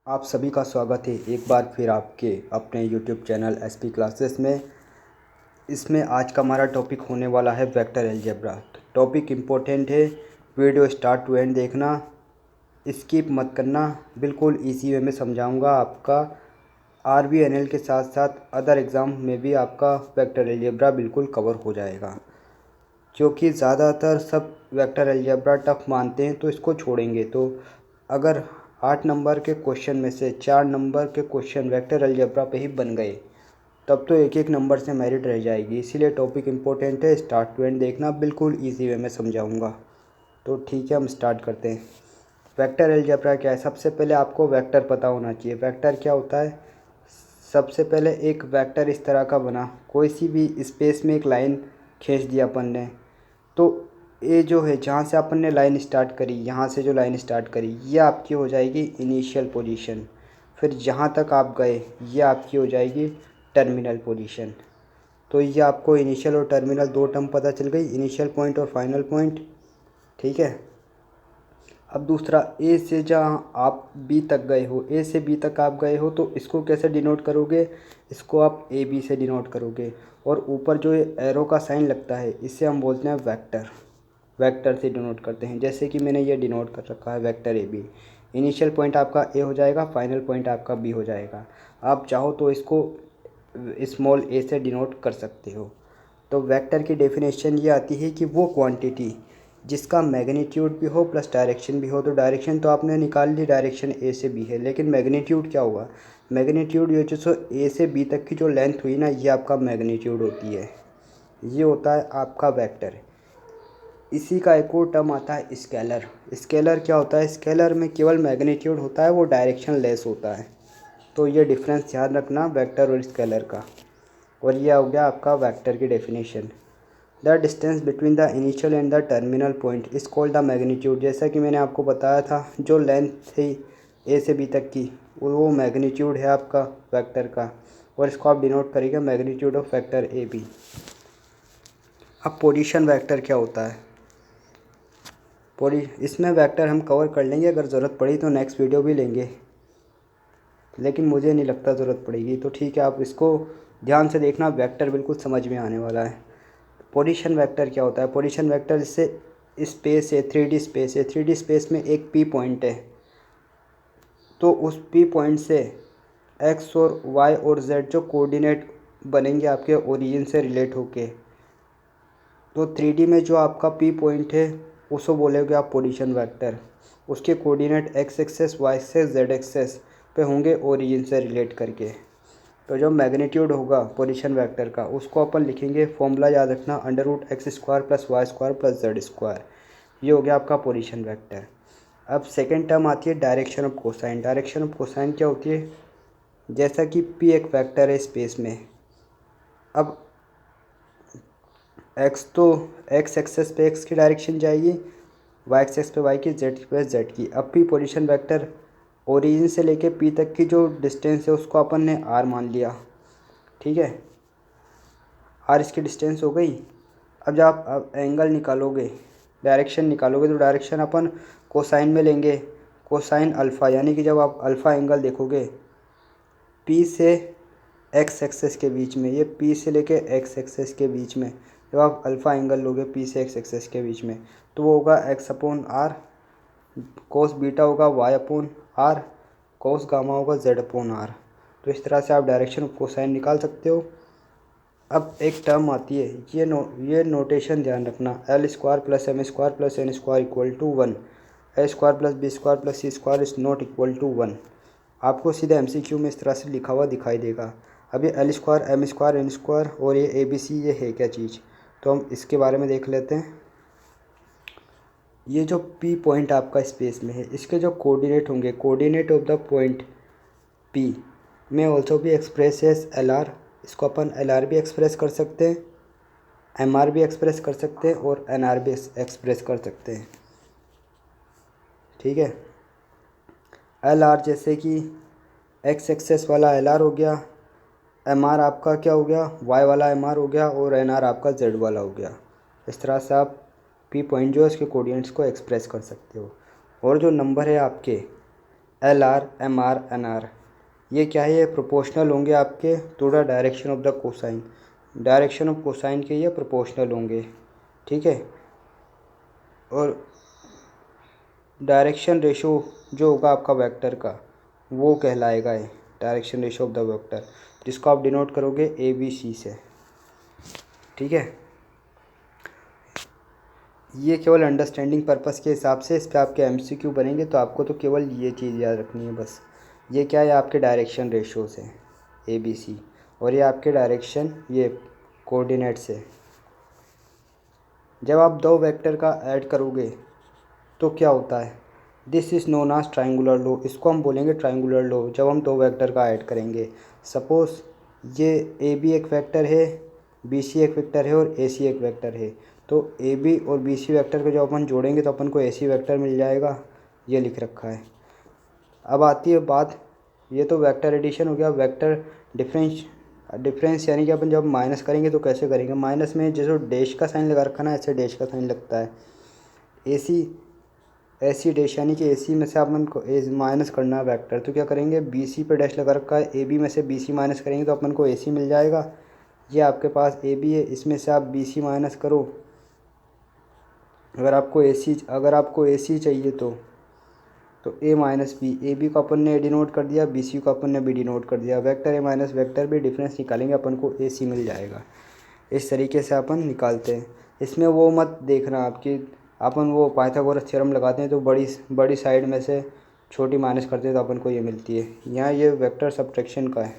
आप सभी का स्वागत है एक बार फिर आपके अपने यूट्यूब चैनल एसपी क्लासेस में। इसमें आज का हमारा टॉपिक होने वाला है वेक्टर अलजेब्रा। टॉपिक इम्पोर्टेंट है, वीडियो स्टार्ट टू एंड देखना, स्किप मत करना। बिल्कुल इजी वे में समझाऊंगा। आपका आरबीएनएल के साथ साथ अदर एग्ज़ाम में भी आपका वेक्टर अलजेब्रा बिल्कुल कवर हो जाएगा, क्योंकि ज़्यादातर सब वेक्टर अलजेब्रा टफ मानते हैं तो इसको छोड़ेंगे। तो अगर 8 नंबर के क्वेश्चन में से 4 नंबर के क्वेश्चन वेक्टर अलजेब्रा पे ही बन गए तब तो एक एक नंबर से मेरिट रह जाएगी। इसीलिए टॉपिक इम्पोर्टेंट है, स्टार्ट टू एंड देखना, बिल्कुल ईजी वे में समझाऊंगा। तो ठीक है, हम स्टार्ट करते हैं। वेक्टर अलजेब्रा क्या है? सबसे पहले आपको वेक्टर पता होना चाहिए। वेक्टर क्या होता है? सबसे पहले एक वेक्टर इस तरह का बना, कोई सी भी स्पेस में एक लाइन खींच दिया अपन ने, तो ये जो है जहाँ से अपन ने लाइन स्टार्ट करी, यहाँ से जो लाइन स्टार्ट करी ये आपकी हो जाएगी इनिशियल पोजीशन। फिर जहाँ तक आप गए ये आपकी हो जाएगी टर्मिनल पोजीशन। तो ये आपको इनिशियल और टर्मिनल दो टर्म पता चल गई, इनिशियल पॉइंट और फाइनल पॉइंट। ठीक है। अब दूसरा, ए से जहाँ आप बी तक गए हो, ए से बी तक आप गए हो तो इसको कैसे डिनोट करोगे? इसको आप ए बी से डिनोट करोगे। और ऊपर जो एरो का साइन लगता है इसे हम बोलते हैं वेक्टर। वेक्टर से डिनोट करते हैं, जैसे कि मैंने ये डिनोट कर रखा है vector A B. Initial point आपका ए हो जाएगा, फाइनल पॉइंट आपका बी हो जाएगा। आप चाहो तो इसको स्मॉल ए से डिनोट कर सकते हो। तो वेक्टर की डेफिनेशन ये आती है कि वो क्वांटिटी जिसका मैग्नीट्यूड भी हो प्लस डायरेक्शन भी हो। तो डायरेक्शन तो आपने निकाल ली, डायरेक्शन ए से बी है, लेकिन मैग्नीट्यूड क्या होगा? मैग्नीट्यूड ये जो ए से बी तक की जो लेंथ हुई ना, ये आपका मैग्नीट्यूड होती है। ये होता है आपका वेक्टर। इसी का एक और टर्म आता है स्केलर। स्केलर क्या होता है? स्केलर में केवल मैग्नीट्यूड होता है, वो डायरेक्शन लेस होता है। तो ये डिफरेंस ध्यान रखना वेक्टर और स्केलर का। और ये हो गया आपका वेक्टर की definition. The distance between the initial and the terminal point is called the magnitude. जैसा कि मैंने आपको बताया था, जो लेंथ थी ए से बी तक की वो मैग्नीट्यूड है आपका वेक्टर का, और इसको आप डिनोट करेंगे magnitude of vector A B. अब पोजीशन वेक्टर क्या होता है? इसमें वेक्टर हम कवर कर लेंगे, अगर ज़रूरत पड़ी तो नेक्स्ट वीडियो भी लेंगे, लेकिन मुझे नहीं लगता ज़रूरत पड़ेगी। तो ठीक है, आप इसको ध्यान से देखना, वेक्टर बिल्कुल समझ में आने वाला है। पोजीशन वेक्टर क्या होता है? पोजीशन वेक्टर जैसे स्पेस है, 3D स्पेस है, 3D स्पेस में एक पी पॉइंट है, तो उस पी पॉइंट से एक्स और वाई और जेड जो कोऑर्डिनेट बनेंगे आपके ओरिजिन से रिलेट होके, तो 3D में जो आपका पी पॉइंट है उसको बोलोगे आप पोजीशन वेक्टर। उसके coordinate X axis, Y axis, Z axis पे होंगे ओरिजिन से रिलेट करके। तो जो मैग्नीट्यूड होगा पोजीशन वेक्टर का उसको अपन लिखेंगे, फॉर्मूला याद रखना, √x² + y² + z²। ये हो गया आपका पोजीशन वेक्टर। अब सेकेंड टर्म आती है direction of cosine. Direction of cosine क्या होती है? जैसा कि p एक वेक्टर है स्पेस में, अब x तो x एक्सेस पे x की डायरेक्शन जाएगी, y एक्सेस पे y की, z पे z की। अब p पोजीशन वेक्टर ओरिजिन से लेके p तक की जो डिस्टेंस है उसको अपन ने r मान लिया। ठीक है, r इसकी डिस्टेंस हो गई। अब जब आप अब एंगल निकालोगे, डायरेक्शन निकालोगे, तो डायरेक्शन अपन कोसाइन में लेंगे, कोसाइन अल्फ़ा। यानी कि जब आप अल्फ़ा एंगल देखोगे p से x एक्सेस के बीच में, ये p से लेके x एक्सेस के बीच में, जब आप अल्फ़ा एंगल लोगे p से x एक्सेस के बीच में, तो वो होगा x/r, कोस बीटा होगा y/r, कोस गामा होगा z/r। तो इस तरह से आप डायरेक्शन कोसाइन निकाल सकते हो। अब एक टर्म आती है, ये नोटेशन ध्यान रखना, l² + m² + n² = 1, a² + b² + c² is not equal to 1। आपको सीधे MCQ में इस तरह से लिखा हुआ दिखाई देगा। अब ये l², m², n² और ये ABC, ये है क्या चीज़? तो हम इसके बारे में देख लेते हैं। ये जो P पॉइंट आपका स्पेस में है, इसके जो कोऑर्डिनेट होंगे, coordinate of the point P में ऑल्सो भी एक्सप्रेस एज LR। इसको अपन LR भी एक्सप्रेस कर सकते हैं, MR भी एक्सप्रेस कर सकते हैं और NR भी एक्सप्रेस कर सकते हैं। ठीक है, LR जैसे कि x एक्सेस वाला LR हो गया, MR आपका क्या हो गया? Y वाला MR हो गया, और NR आपका Z वाला हो गया। इस तरह से आप P पॉइंट जो है उसके कोऑर्डिनेट्स को एक्सप्रेस कर सकते हो। और जो नंबर है आपके LR, MR, NR। ये क्या है, ये प्रोपोर्शनल होंगे आपके to the direction of the cosine. Direction of cosine के ये प्रोपोर्शनल होंगे, ठीक है। और डायरेक्शन रेशो जो होगा आपका वेक्टर का वो कहलाएगा है direction ratio of the vector, जिसको आप डिनोट करोगे ABC से, ठीक है। ये केवल अंडरस्टैंडिंग पर्पस के हिसाब से इस पर आपके MCQ बनेंगे, तो आपको तो केवल ये चीज़ याद रखनी है बस। ये क्या है, आपके डायरेक्शन रेशोज़ हैं ABC, और ये आपके डायरेक्शन ये कोऑर्डिनेट्स है। जब आप दो वेक्टर का ऐड करोगे तो क्या होता है, this is known as triangular law. इसको हम बोलेंगे ट्राइंगुलर लॉ जब हम दो वेक्टर का ऐड करेंगे। सपोज़ ये AB एक वेक्टर है, BC एक वेक्टर है और AC एक वेक्टर है, तो AB और BC वेक्टर को जब अपन जोड़ेंगे तो अपन को AC वेक्टर मिल जाएगा, ये लिख रखा है। अब आती है बात, ये तो वेक्टर एडिशन हो गया। वेक्टर डिफरेंस यानी कि अपन जब माइनस करेंगे तो कैसे करेंगे, माइनस में जैसे डैश का साइन लगा रखा ना, ऐसे डैश का साइन लगता है। ऐसी डैश यानी कि AC में से अपन को माइनस करना है वेक्टर, तो क्या करेंगे, BC पे डैश लगा रखा है, AB में से BC माइनस करेंगे तो अपन को AC मिल जाएगा। ये आपके पास AB है, इसमें से आप BC माइनस करो। अगर आपको AC चाहिए तो A माइनस बी, AB को अपन ने डिनोट कर दिया, BC को अपन ने B डिनोट कर दिया। Vector A minus vector B difference निकालेंगे, अपन को AC मिल जाएगा। इस तरीके से अपन निकालते हैं। इसमें वो मत देखना आपकी, अपन वो पाइथागोरस थ्योरम लगाते हैं तो बड़ी साइड में से छोटी माइनस करते हैं तो अपन को ये मिलती है। यहाँ ये वेक्टर सब्ट्रैक्शन का है,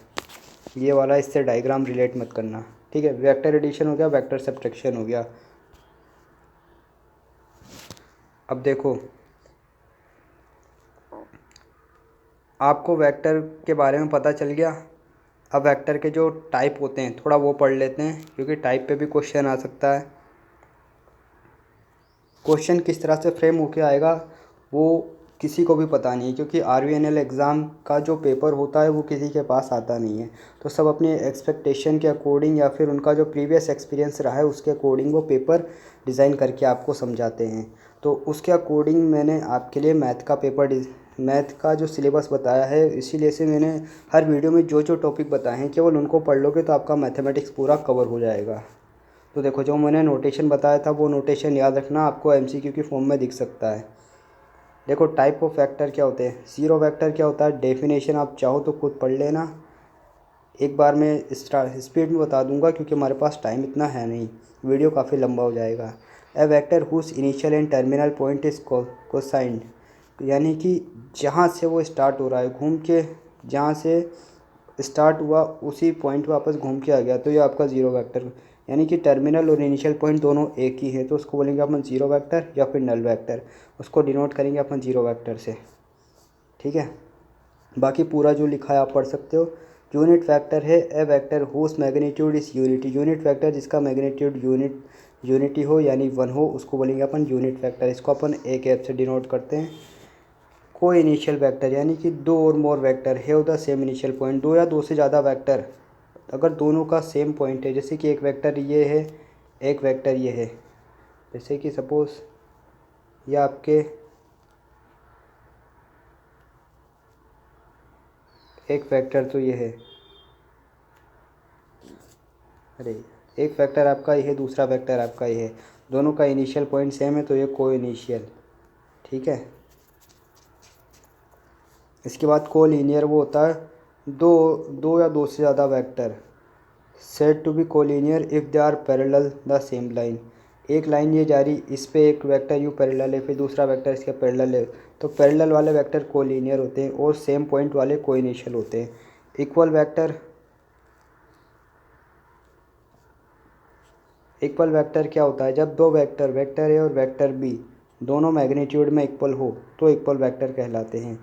ये वाला, इससे डायग्राम रिलेट मत करना, ठीक है। वेक्टर एडिशन हो गया, वेक्टर सब्ट्रैक्शन हो गया। अब देखो, आपको वेक्टर के बारे में पता चल गया। अब वेक्टर के जो टाइप होते हैं थोड़ा वो पढ़ लेते हैं, क्योंकि टाइप पे भी क्वेश्चन आ सकता है। क्वेश्चन किस तरह से फ्रेम होके आएगा वो किसी को भी पता नहीं है, क्योंकि RVNL एग्ज़ाम का जो पेपर होता है वो किसी के पास आता नहीं है। तो सब अपनी एक्सपेक्टेशन के अकॉर्डिंग या फिर उनका जो प्रीवियस एक्सपीरियंस रहा है उसके अकॉर्डिंग वो पेपर डिज़ाइन करके आपको समझाते हैं। तो उसके अकॉर्डिंग मैंने आपके लिए मैथ का जो सिलेबस बताया है, इसीलिए से मैंने हर वीडियो में जो जो टॉपिक बताए हैं केवल उनको पढ़ लोगे तो आपका मैथमेटिक्स पूरा कवर हो जाएगा। तो देखो, जो मैंने नोटेशन बताया था वो नोटेशन याद रखना, आपको MCQ की फॉर्म में दिख सकता है। देखो, टाइप ऑफ वेक्टर क्या होते हैं, ज़ीरो वेक्टर क्या होता है, डेफिनेशन आप चाहो तो खुद पढ़ लेना। एक बार मैं स्पीड में बता दूंगा क्योंकि हमारे पास टाइम इतना है नहीं, वीडियो काफ़ी लंबा हो जाएगा। A vector whose initial and terminal point is coincide, यानी कि जहाँ से वो स्टार्ट हो रहा है घूम के, जहाँ से स्टार्ट हुआ उसी पॉइंट वापस घूम के आ गया, तो ये आपका ज़ीरो वेक्टर, यानी कि टर्मिनल और इनिशियल पॉइंट दोनों एक ही है, तो उसको बोलेंगे अपन ज़ीरो वेक्टर या फिर नल वेक्टर। उसको डिनोट करेंगे अपन ज़ीरो वेक्टर से, ठीक है। बाकी पूरा जो लिखा है आप पढ़ सकते हो। यूनिट वेक्टर है a vector whose magnitude is unity, unit vector जिसका मैग्नीट्यूड यूनिटी हो यानी 1 हो, उसको बोलेंगे अपन यूनिट वेक्टर। इसको अपन एक ऐप से डिनोट करते हैं। को इनिशियल वेक्टर यानी कि दो और मोर वेक्टर है द सेम इनिशियल पॉइंट, दो या दो से ज़्यादा वेक्टर अगर दोनों का सेम पॉइंट है, जैसे कि एक वेक्टर ये है, एक वेक्टर ये है, जैसे कि सपोज़ ये आपके एक वेक्टर तो ये है, अरे एक वेक्टर आपका ये है, दूसरा वेक्टर आपका ये है, दोनों का इनिशियल पॉइंट सेम है तो ये को इनिशियल, ठीक है। इसके बाद को लीनियर वो होता है दो या दो से ज़्यादा vector said to be collinear if they are parallel the same line. एक लाइन ये जा रही, इस पे एक वेक्टर यू पैरेलल है, फिर दूसरा वेक्टर इसके पैरेलल है, तो पैरेलल वाले वेक्टर कोलिनियर होते हैं और सेम पॉइंट वाले कोइनिशियल होते हैं। इक्वल वेक्टर क्या होता है, जब दो वेक्टर ए और वेक्टर बी दोनों मैग्नीट्यूड में इक्वल हो तो इक्वल वेक्टर कहलाते हैं।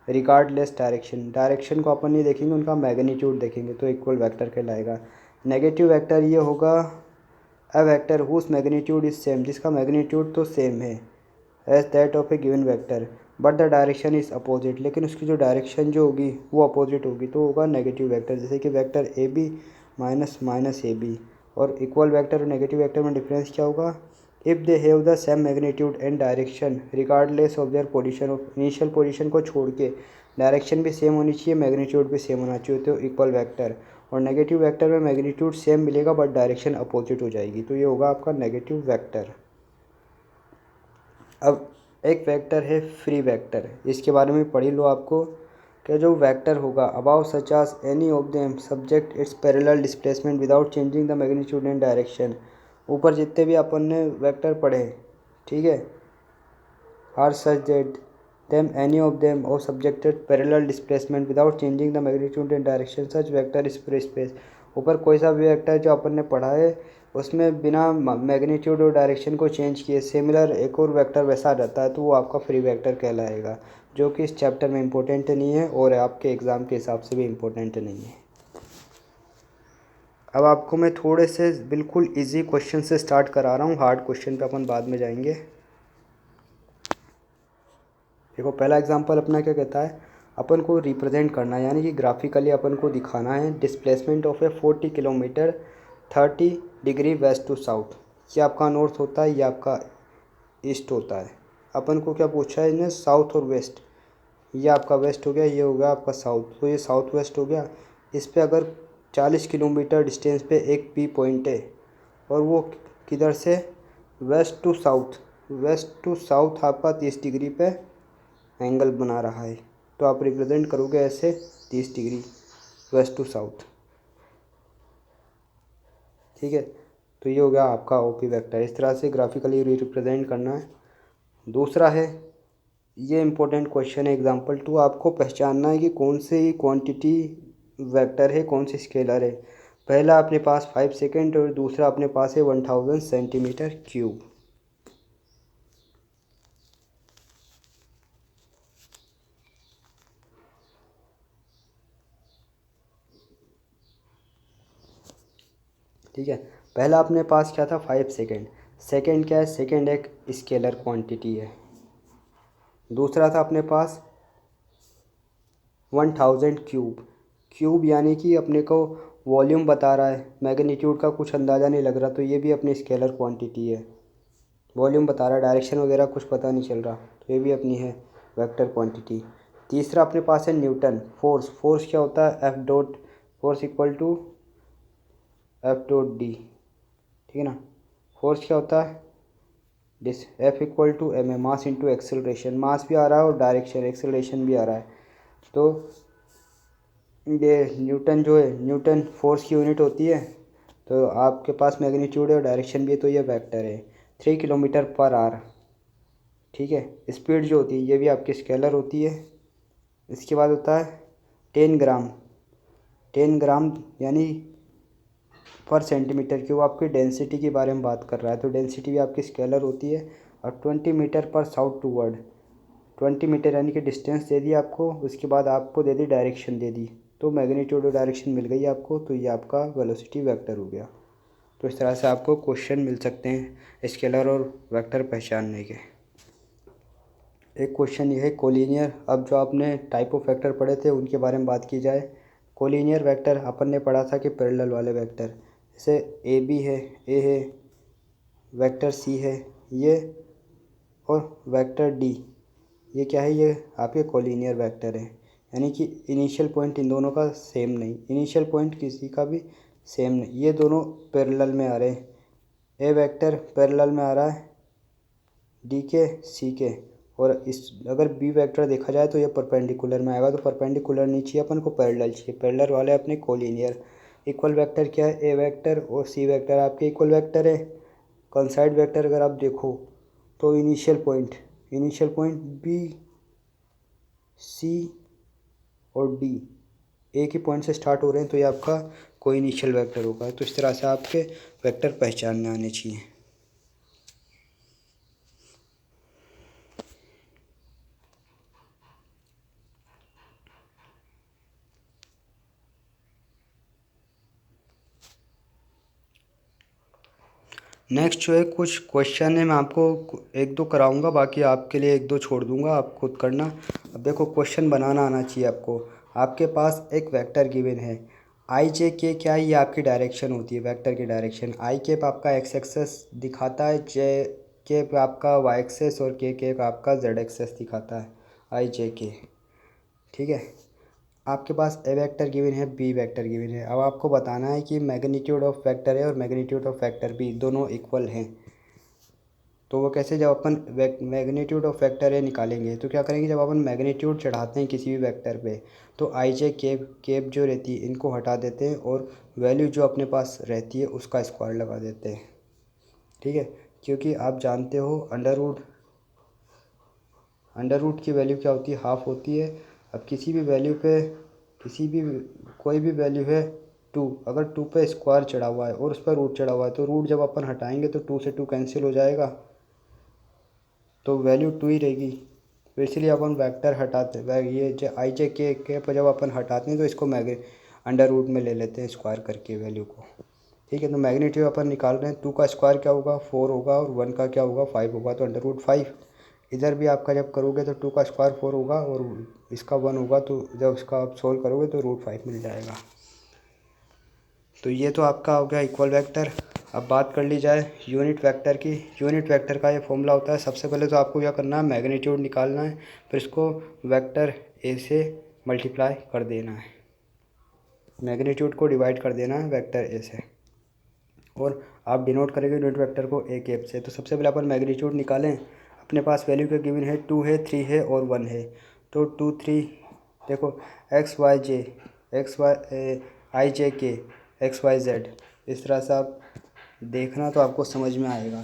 रिगार्डलेस डायरेक्शन को अपन नहीं देखेंगे, उनका मैग्नीट्यूड देखेंगे तो इक्वल वेक्टर कहलाएगा। नेगेटिव वेक्टर ये होगा a vector whose magnitude is same, जिसका मैग्नीट्यूड तो सेम है as that of a given vector but the direction is opposite, लेकिन उसकी जो डायरेक्शन जो होगी वो अपोजिट होगी तो होगा नेगेटिव वेक्टर। जैसे कि vector AB minus minus AB, और इक्वल वेक्टर और नेगेटिव वेक्टर में डिफरेंस क्या होगा, if they have the same magnitude and direction regardless of their position. Of initial position को छोड़ के डायरेक्शन भी सेम होनी चाहिए, मैग्नीट्यूड भी सेम होना चाहिए, तो इक्वल वेक्टर। और नेगेटिव वेक्टर में मैग्नीट्यूड सेम मिलेगा बट डायरेक्शन अपोजिट हो जाएगी, तो ये होगा आपका नेगेटिव वेक्टर। अब एक वेक्टर है फ्री वेक्टर, इसके बारे में पढ़ लो आपको कि जो वेक्टर होगा above such as any of them subject its parallel displacement without changing the magnitude and direction. ऊपर जितने भी अपन ने वेक्टर पढ़े, ठीक है, are such that them any of them और subjected parallel displacement without changing the magnitude and direction such vector is free space. ऊपर कोई सा भी वेक्टर जो अपन ने पढ़ा है उसमें बिना मैग्नीट्यूड और डायरेक्शन को चेंज किए सिमिलर एक और वेक्टर वैसा रहता है, तो वो आपका फ्री वेक्टर कहलाएगा, जो कि इस चैप्टर में इम्पोर्टेंट नहीं है और आपके एग्ज़ाम के हिसाब से भी इम्पोर्टेंट नहीं है। अब आपको मैं थोड़े से बिल्कुल इजी क्वेश्चन से स्टार्ट करा रहा हूँ, हार्ड क्वेश्चन पे अपन बाद में जाएंगे। देखो पहला एग्जांपल अपना क्या कहता है, अपन को रिप्रेजेंट करना है यानी कि ग्राफिकली अपन को दिखाना है displacement of a 40 kilometre 30 degree west to south. ये आपका नॉर्थ होता है, ये आपका ईस्ट होता है। अपन को क्या पूछा है इन्हें, साउथ और वेस्ट। ये आपका वेस्ट हो गया, ये हो गया आपका साउथ, तो ये साउथ वेस्ट हो गया। इस पे अगर 40 किलोमीटर डिस्टेंस पे एक पी पॉइंट है और वो किधर से, west to south, west to south आपका 30 डिग्री पे एंगल बना रहा है, तो आप रिप्रेजेंट करोगे ऐसे 30 डिग्री वेस्ट टू साउथ, ठीक है। तो ये हो गया आपका ओपी वेक्टर, इस तरह से ग्राफिकली रिप्रेजेंट करना है। दूसरा है, ये इंपॉर्टेंट क्वेश्चन है एग्जांपल 2, आपको पहचानना है कि कौन सी क्वांटिटी वेक्टर है, कौन सी स्केलर है। पहला अपने पास 5 सेकेंड और दूसरा अपने पास है 1000 सेंटीमीटर क्यूब। ठीक है, पहला अपने पास क्या था 5 सेकेंड, सेकेंड क्या है, सेकेंड एक स्केलर क्वांटिटी है। दूसरा था अपने पास 1000 क्यूब, क्यूब यानी कि अपने को वॉल्यूम बता रहा है, मैग्नीट्यूड का कुछ अंदाज़ा नहीं लग रहा, तो ये भी अपनी स्केलर क्वांटिटी है। वॉल्यूम बता रहा है, डायरेक्शन वगैरह कुछ पता नहीं चल रहा, तो ये भी अपनी है वेक्टर क्वांटिटी। तीसरा अपने पास है न्यूटन फोर्स, फोर्स क्या होता है, F dot force equal to F dot D, ठीक है ना। फोर्स क्या होता है, this F equal to M A, mass into acceleration, mass भी आ रहा है और डायरेक्शन एक्सेलरेशन भी आ रहा है। तो ये न्यूटन जो है, न्यूटन फोर्स की यूनिट होती है, तो आपके पास मैग्नीट्यूड है और डायरेक्शन भी है, तो ये वेक्टर है। 3 किलोमीटर पर आवर, ठीक है। स्पीड जो होती है ये भी आपकी स्केलर होती है। इसके बाद होता है 10 ग्राम, 10 ग्राम यानी पर सेंटीमीटर क्यूब, आपकी डेंसिटी के बारे में बात कर रहा है, तो डेंसिटी भी आपकी स्केलर होती है। और 20 मीटर पर साउथ टू वर्ड, 20 मीटर यानी कि डिस्टेंस दे दी आपको, उसके बाद आपको दे दी डायरेक्शन दे दी, तो मैग्नीट्यूड और डायरेक्शन मिल गई आपको, तो ये आपका वेलोसिटी वेक्टर हो गया। तो इस तरह से आपको क्वेश्चन मिल सकते हैं स्केलर और वेक्टर पहचानने के। एक क्वेश्चन ये है कोलिनियर। अब जो आपने टाइप ऑफ वेक्टर पढ़े थे उनके बारे में बात की जाए। कोलिनियर वेक्टर अपन ने पढ़ा था कि पैरेलल वाले वेक्टर, जैसे ए बी है, ए है, वेक्टर सी है ये, और वेक्टर डी, ये क्या है, ये आपके कोलिनियर वेक्टर है। यानी कि इनिशियल पॉइंट इन दोनों का सेम नहीं, इनिशियल पॉइंट किसी का भी सेम नहीं, ये दोनों पैरेलल में आ रहे हैं। ए वेक्टर पैरेलल में आ रहा है डी के सी के, और इस अगर बी वेक्टर देखा जाए तो ये परपेंडिकुलर में आएगा, तो परपेंडिकुलर नहीं चाहिए अपन को, पैरेलल चाहिए। पैरेलल वाले अपने कोलिनियर। इक्वल वेक्टर क्या है, ए वेक्टर और सी वेक्टर आपके इक्वल वेक्टर है। कंसाइड वेक्टर अगर आप देखो तो इनिशियल पॉइंट बी सी और डी एक ही पॉइंट से स्टार्ट हो रहे हैं, तो ये आपका कोई इनिशियल वेक्टर होगा। तो इस तरह से आपके वेक्टर पहचानने आने चाहिए। नेक्स्ट जो है कुछ क्वेश्चन है, मैं आपको एक दो कराऊंगा, बाकी आपके लिए एक दो छोड़ दूंगा, आप खुद करना। अब देखो क्वेश्चन बनाना आना चाहिए आपको। आपके पास एक वेक्टर गिवन है, आई जे के क्या है, ये आपकी डायरेक्शन होती है, वेक्टर की डायरेक्शन। आई कैप आपका एक्स एक्सेस दिखाता है, जे कैप आपका वाई एक्सेस और के कैप आपका जेड एक्सेस दिखाता है, आई जे के। ठीक है, आपके पास ए वेक्टर गिवन है, बी वेक्टर गिवन है। अब आपको बताना है कि मैग्नीट्यूड ऑफ वेक्टर ए और मैग्नीट्यूड ऑफ वेक्टर बी दोनों इक्वल हैं। तो वो कैसे, जब अपन मैग्नीट्यूड ऑफ वेक्टर ए निकालेंगे तो क्या करेंगे, जब अपन मैग्नीट्यूड चढ़ाते हैं किसी भी वेक्टर पे तो आई जे केप केप जो रहती है इनको हटा देते हैं और वैल्यू जो अपने पास रहती है उसका स्क्वायर लगा देते हैं। ठीक है, क्योंकि आप जानते हो अंडर रूट की वैल्यू क्या होती है, हाफ होती है। अब किसी भी वैल्यू पे किसी भी कोई भी वैल्यू है 2, अगर 2 पे स्क्वायर चढ़ा हुआ है और उस पर रूट चढ़ा हुआ है तो रूट जब अपन हटाएंगे तो 2 से 2 कैंसिल हो जाएगा, तो वैल्यू 2 ही रहेगी। तो इसलिए अपन वेक्टर हटाते ये जो आई जे के पर जब अपन हटाते हैं तो इसको अंडर रूट में ले लेते हैं स्क्वायर करके वैल्यू को। ठीक है, तो मैग्नीट्यूड अपन निकाल रहे हैं, 2 का स्क्वायर क्या होगा 4 होगा और 1 का क्या होगा 5 होगा, तो अंडर रूट 5। इधर भी आपका जब करोगे तो 2 का स्क्वायर 4 होगा और इसका 1 होगा, तो जब इसका आप सोल्व करोगे तो रूट 5 मिल जाएगा। तो ये तो आपका हो गया इक्वल वेक्टर। अब बात कर ली जाए यूनिट वेक्टर की। यूनिट वेक्टर का ये फॉर्मूला होता है, सबसे पहले तो आपको क्या करना है, मैग्नीट्यूड निकालना है, फिर इसको वेक्टर ए से मल्टीप्लाई कर देना है, मैग्नीट्यूड को डिवाइड कर देना है वेक्टर ए से, और आप डिनोट करेंगे यूनिट वेक्टर को ए कैप से। तो सबसे पहले अपन मैग्नीट्यूड निकालें, अपने पास वैल्यू के गिवन है 2 है, 3 है और 1 है। तो 2 3 देखो एक्स वाई आई जे के एक्स वाई जेड, इस तरह से आप देखना तो आपको समझ में आएगा।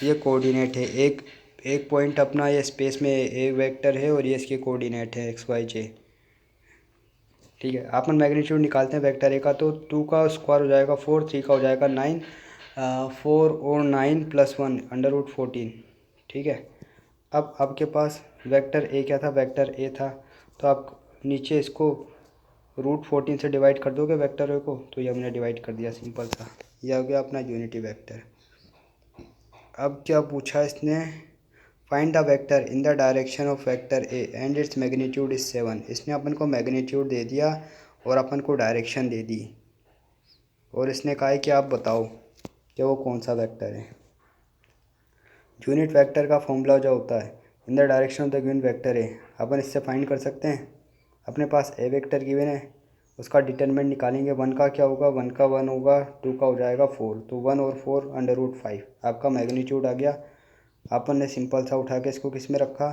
ये कोऑर्डिनेट है, एक एक पॉइंट अपना ये स्पेस में ए वेक्टर है और ये इसके कोऑर्डिनेट है एक्स वाई जे। ठीक है, अपन मैग्नीट्यूड निकालते हैं वेक्टर ए का, तो 2 का स्क्वायर हो जाएगा 4, 3 का हो जाएगा 9, 4 और 9 प्लस 1 अंडर रूट 14। ठीक है, अब आपके पास वेक्टर ए क्या था, वेक्टर ए था, तो आप नीचे इसको रूट 14 से डिवाइड कर दोगे वेक्टर ए को, तो ये हमने डिवाइड कर दिया, सिंपल सा, ये हो गया अपना यूनिटी वेक्टर। अब क्या पूछा इसने, find the vector in the direction of vector A and its magnitude is 7। इसने अपन को मैग्नीट्यूड दे दिया और अपन को डायरेक्शन दे दी, और इसने कहा है कि आप बताओ कि वो कौन सा वेक्टर है। यूनिट वेक्टर का फॉर्मूला जो होता है, in the direction of the given vector A, अपन इससे फाइंड कर सकते हैं। अपने पास ए वेक्टर गिवन है, उसका डिटरमिनेंट निकालेंगे, 1 का क्या होगा, 1 का 1 होगा, 2 का हो जाएगा 4, तो 1 और 4 अंडर रूट 5 आपका मैग्नीट्यूड आ गया। अपन ने सिंपल सा उठा के इसको किस में रखा,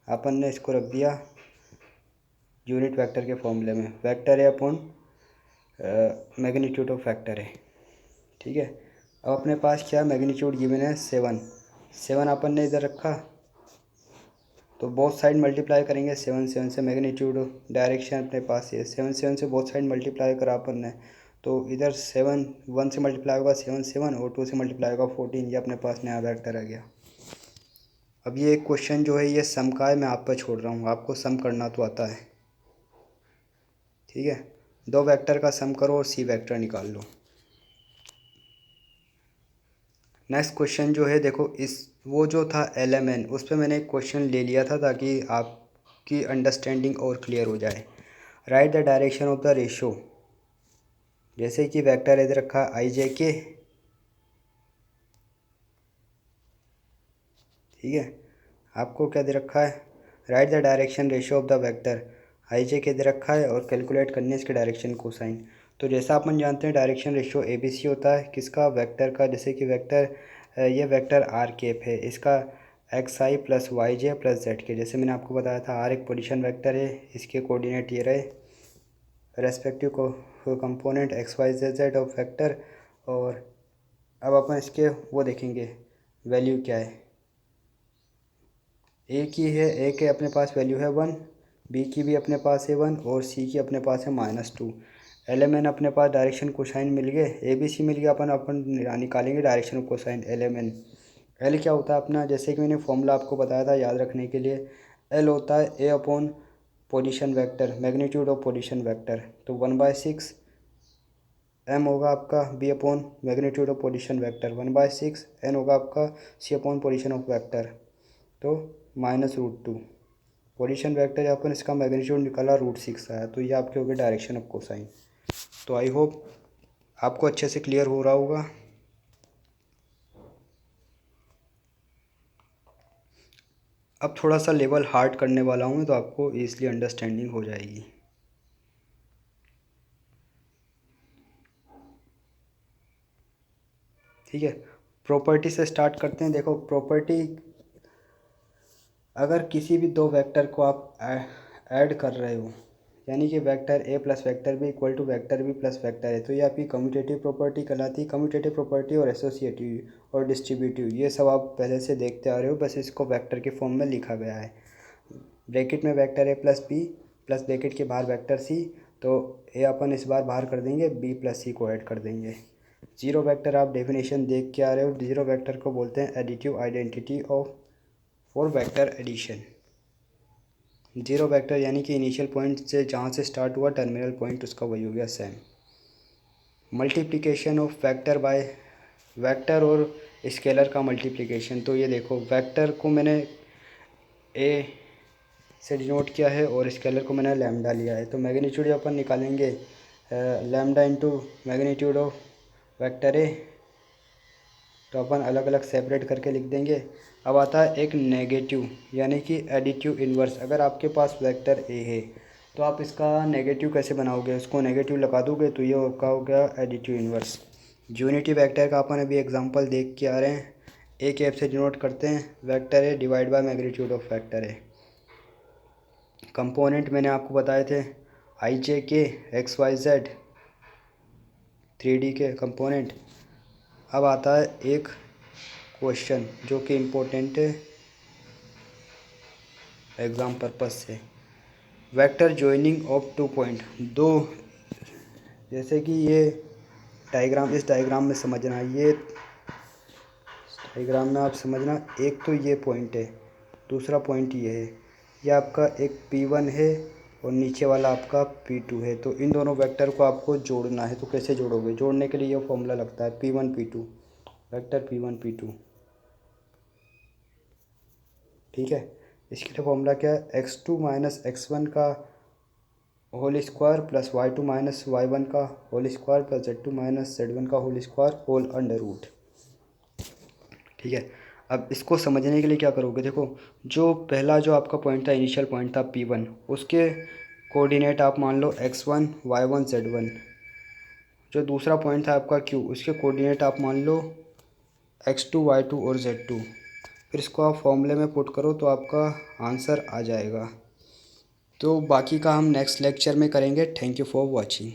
अपन ने इसको रख दिया यूनिट वेक्टर के फॉर्मूले में, वेक्टर है अपॉन मैग्नीट्यूड ऑफ वेक्टर है। ठीक है, अब अपने पास क्या मैग्नीट्यूड गिवन है 7 अपन ने इधर रखा, तो बोथ साइड मल्टीप्लाई करेंगे 7 से, मैग्नीट्यूड डायरेक्शन अपने पास है 7 से बोथ साइड मल्टीप्लाई करा अपन ने, तो इधर 7 1 से मल्टीप्लाई होगा 7 और 2 से मल्टीप्लाई होगा 14, ये अपने पास नया वेक्टर आ गया। अब ये एक क्वेश्चन जो है ये सम का है, मैं आप पर छोड़ रहा हूँ, आपको सम करना तो आता है। ठीक है, 2 वेक्टर का सम करो और सी वेक्टर निकाल लो। नेक्स्ट क्वेश्चन जो है देखो, इस वो जो था LMN उस पर मैंने एक क्वेश्चन ले लिया था ताकि आपकी अंडरस्टैंडिंग और क्लियर हो जाए। Right the direction of the ratio, जैसे कि वेक्टर इधर रखा आई जे के, ठीक है, आपको क्या दे रखा है, write the direction ratio of the vector, I J K दे रखा है और कैलकुलेट करनी है इसके डायरेक्शन कोसाइन। तो जैसा अपन जानते हैं डायरेक्शन रेशो ABC होता है किसका, वेक्टर का, जैसे कि वेक्टर ये वेक्टर आर कैप है, इसका XI plus YJ plus Z के, जैसे मैंने आपको बताया था आर एक पोजीशन वेक्टर है, इसके कोऑर्डिनेट ये रहे, रेस्पेक्टिव को कंपोनेंट XYZ ऑफ वेक्टर। और अब अपन इसके वो देखेंगे वैल्यू क्या है, ए की है, ए के अपने पास वैल्यू है 1, बी की भी अपने पास है 1 और सी की अपने पास है -2। LMN अपने पास डायरेक्शन कोसाइन मिल गए, ABC मिल गया, अपन निकालेंगे डायरेक्शन कोसाइन LMN। एल क्या होता है अपना, जैसे कि मैंने फॉर्मूला आपको बताया था याद रखने के लिए, एल होता है A upon position vector, magnitude of position vector, तो 1/6। एम होगा आपका B upon magnitude of position vector 1/6, N होगा आपका C upon position of vector, तो -√2। पोजीशन वेक्टर अपन इसका मैग्नीट्यूड निकाला √6 आया, तो ये आपके हो गए डायरेक्शन ऑफ कोसाइन। तो आई होप आपको अच्छे से क्लियर हो रहा होगा। अब थोड़ा सा लेवल हार्ड करने वाला हूँ तो आपको ईज़िली अंडरस्टैंडिंग हो जाएगी। ठीक है, प्रॉपर्टी से स्टार्ट करते हैं। देखो प्रॉपर्टी, अगर किसी भी दो वेक्टर को आप ऐड कर रहे हो, यानी कि vector A plus vector B equal to vector B plus vector है, तो ये आपकी कम्यूटेटिव प्रॉपर्टी कहलाती है। कम्यूटेटिव प्रॉपर्टी और एसोसिएटिव और डिस्ट्रीब्यूटिव ये सब आप पहले से देखते आ रहे हो, बस इसको वेक्टर के फॉर्म में लिखा गया है। ब्रैकेट में vector A plus B plus bracket के बाहर वेक्टर सी, तो ए अपन इस बार बाहर कर देंगे, बी प्लस सी को ऐड कर देंगे। जीरो वेक्टर आप डेफिनेशन देख के आ रहे हो, जीरो वेक्टर को बोलते हैं additive identity of for vector addition. Zero vector यानी कि इनिशियल पॉइंट से जहाँ से स्टार्ट हुआ टर्मिनल पॉइंट उसका वही हो गया same. Multiplication of vector by vector और स्केलर का मल्टीप्लिकेशन, तो ये देखो वेक्टर को मैंने ए से डिनोट किया है और स्केलर को मैंने लैम्डा लिया है, तो मैग्नीट्यूड अपन निकालेंगे lambda into magnitude of vector ए, तो अपन अलग अलग सेपरेट करके लिख देंगे। अब आता है एक नेगेटिव यानी कि एडिटिव इन्वर्स। अगर आपके पास वेक्टर ए है तो आप इसका नेगेटिव कैसे बनाओगे, उसको नेगेटिव लगा दोगे तो ये आपका हो गया एडिटिव इन्वर्स। यूनिटी वेक्टर का अपन अभी एग्जांपल देख के आ रहे हैं। ए कैप से डिनोट करते हैं vector A divide by magnitude of vector A. Component मैंने आपको बताए थे आई जे के एक्स वाई जेड 3D के कंपोनेंट। अब आता है एक क्वेश्चन जो कि इम्पोर्टेंट है एग्ज़ाम पर्पस से। Vector joining of two point, दो, जैसे कि ये डायग्राम, इस डायग्राम में समझना, ये डायग्राम में आप समझना, एक तो ये पॉइंट है, दूसरा पॉइंट ये है, ये आपका एक P1 है और नीचे वाला आपका P2 है। तो इन दोनों वेक्टर को आपको जोड़ना है, तो कैसे जोड़ोगे? जोड़ने के लिए ये फॉर्मूला लगता है P1 P2, vector P1 P2। ठीक है, इसके लिए फॉर्मूला क्या है? x2 माइनस x1 का whole square plus y2 minus y1 का whole square plus z2 minus z1 का whole square whole under root. ठीक है, अब इसको समझने के लिए क्या करोगे? देखो जो पहला जो आपका पॉइंट था, इनिशियल पॉइंट था P1, उसके कोऑर्डिनेट आप मान लो x1 y1 z1। जो दूसरा पॉइंट था आपका Q, उसके कोऑर्डिनेट आप मान लो x2 y2 और z2। फिर इसको आप फॉर्मूले में पुट करो तो आपका आंसर आ जाएगा। तो बाकी का हम नेक्स्ट लेक्चर में करेंगे। Thank you for watching.